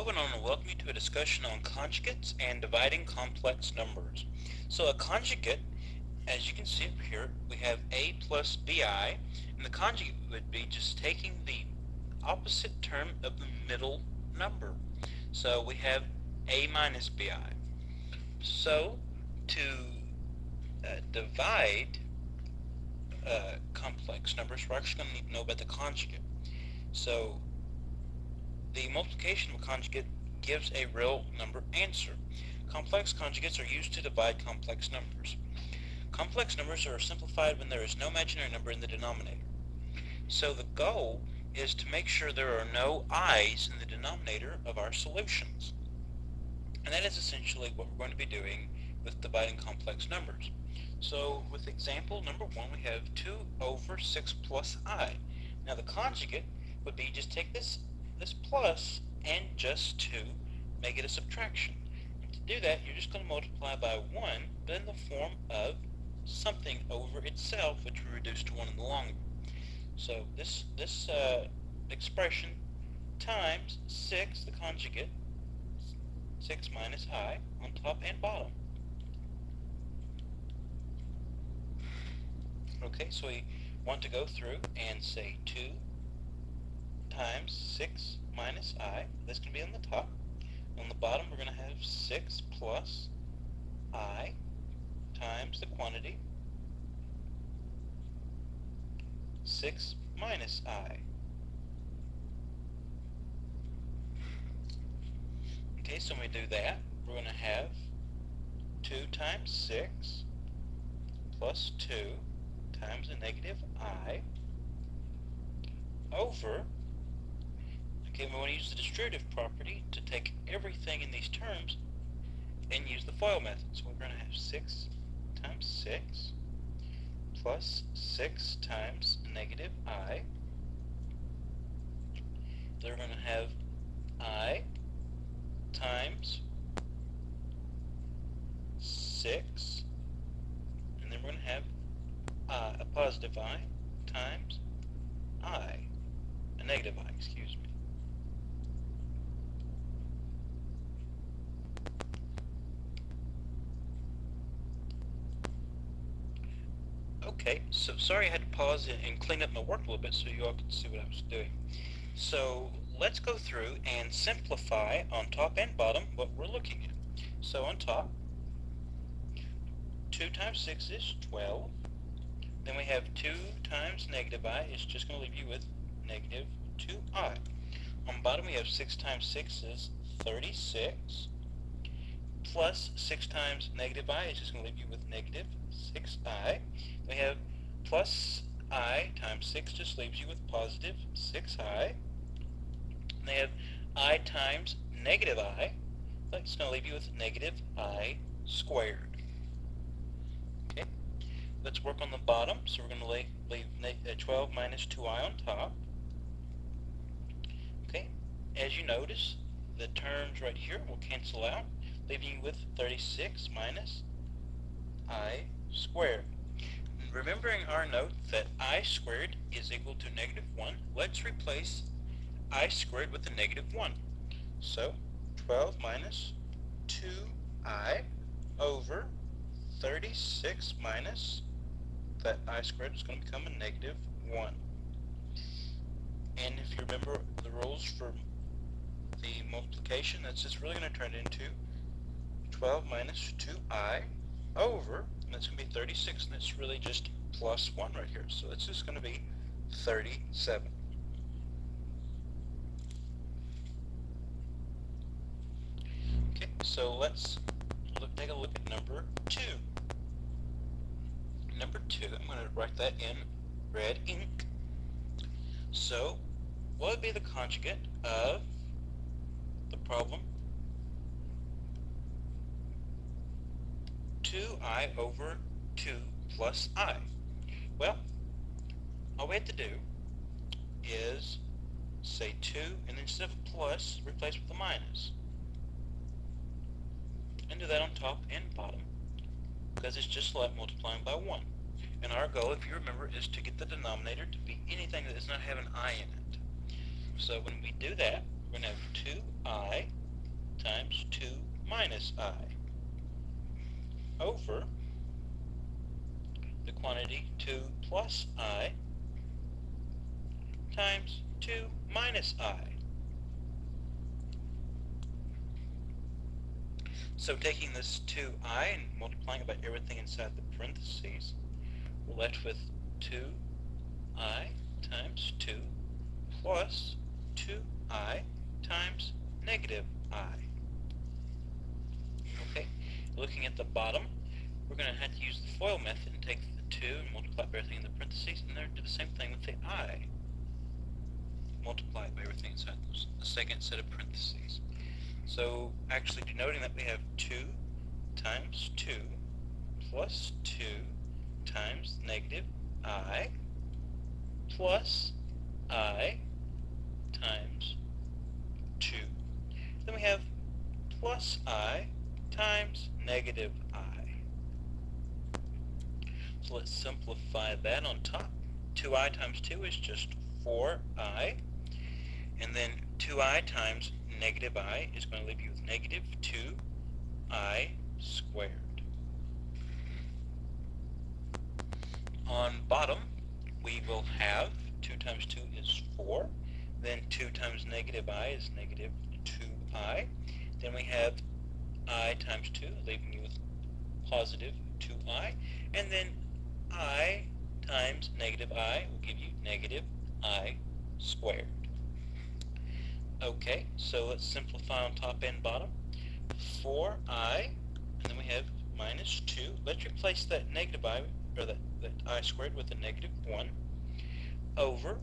and I want to welcome you to a discussion on conjugates and dividing complex numbers. So a conjugate, as you can see up here, we have a plus bi, and the conjugate would be just taking the opposite term of the middle number. So we have a minus bi. So to divide complex numbers, we're actually going to need to know about the conjugate. So the multiplication of a conjugate gives a real number answer. Complex conjugates are used to divide complex numbers. Complex numbers are simplified when there is no imaginary number in the denominator. So the goal is to make sure there are no i's in the denominator of our solutions. And that is essentially what we're going to be doing with dividing complex numbers. So with example number 1, we have 2 over 6 plus I. Now the conjugate would be just take this plus and just to make it a subtraction. And to do that, you're just going to multiply by 1, but in the form of something over itself, which we reduce to 1 in the long run. So this expression times 6, the conjugate, 6 minus I, on top and bottom. Okay, so we want to go through and say 2 times 6 minus I. That's going to be on the top. On the bottom, we're going to have 6 plus I times the quantity 6 minus I. Okay, so when we do that, we're going to have 2 times 6 plus 2 times a negative I over, okay, we want to use the distributive property to take everything in these terms and use the FOIL method. So we're going to have 6 times 6 plus 6 times negative I. Then we're going to have I times 6, and then we're going to have a positive I times I, a negative I, excuse me. Okay, so sorry I had to pause and clean up my work a little bit so you all could see what I was doing. So let's go through and simplify on top and bottom what we're looking at. So on top, 2 times 6 is 12. Then we have 2 times negative I is just going to leave you with negative 2I. On bottom we have 6 times 6 is 36. Plus 6 times negative I is just going to leave you with negative 6I. We have plus I times 6 just leaves you with positive 6I. And they have I times negative I. That's going to leave you with negative I squared. Okay, let's work on the bottom. So we're going to leave 12 minus 2I on top. Okay, as you notice, the terms right here will cancel out, leaving you with 36 minus I squared. And remembering our note that I squared is equal to negative 1, let's replace I squared with a negative 1. So 12 minus 2I over 36 minus that I squared is going to become a negative 1. And if you remember the rules for the multiplication, that's just really going to turn into 12 minus 2I over, and that's going to be 36, and it's really just plus 1 right here. So it's just going to be 37. Okay, so let's take a look at number 2. Number 2, I'm going to write that in red ink. So what would be the conjugate of the problem 2I over 2 plus I? Well, all we have to do is say 2, and then instead of a plus, replace with a minus. And do that on top and bottom, because it's just like multiplying by 1. And our goal, if you remember, is to get the denominator to be anything that does not have an I in it. So when we do that, we're going to have 2I times 2 minus I over the quantity 2 plus I times 2 minus I. So taking this 2I and multiplying it by everything inside the parentheses, we're left with 2I times 2 plus 2I times negative I. Okay, looking at the bottom, we're going to have to use the FOIL method and take the 2 and multiply by everything in the parentheses, and then do the same thing with the I. Multiply by everything inside the second set of parentheses. So actually denoting that we have 2 times 2 plus 2 times negative I plus I times 2. Then we have plus I times negative I. So let's simplify that on top. 2I times 2 is just 4I. And then 2I times negative I is going to leave you with negative 2I squared. On bottom, we will have 2 times 2 is 4. Then 2 times negative I is negative 2I. Then we have I times 2, leaving you with positive 2I. And then I times negative I will give you negative I squared. Okay, so let's simplify on top and bottom. 4I, and then we have minus 2. Let's replace that negative I, or that I squared with a negative 1 over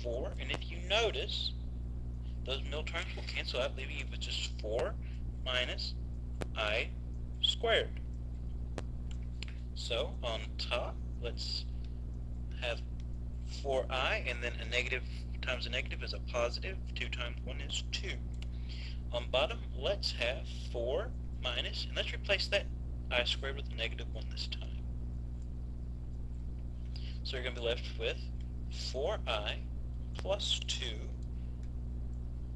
4. And if you notice, those middle terms will cancel out, leaving you with just 4 minus I squared. So on top, let's have 4I, and then a negative times a negative is a positive. 2 times 1 is 2. On bottom, let's have 4 minus, and let's replace that I squared with a negative 1 this time. So you're going to be left with 4I plus 2,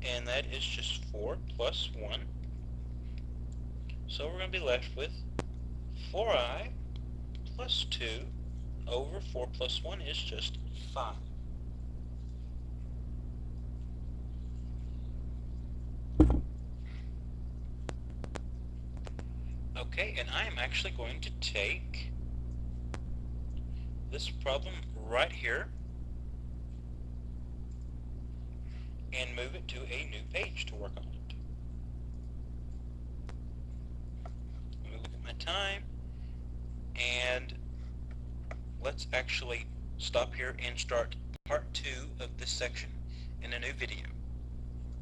and that is just 4 plus 1. So we're going to be left with 4I plus 2 over 4 plus 1 is just 5. Okay, and I am actually going to take this problem right here and move it to a new page to work on it. Let me look at my time, and let's actually stop here and start part 2 of this section in a new video.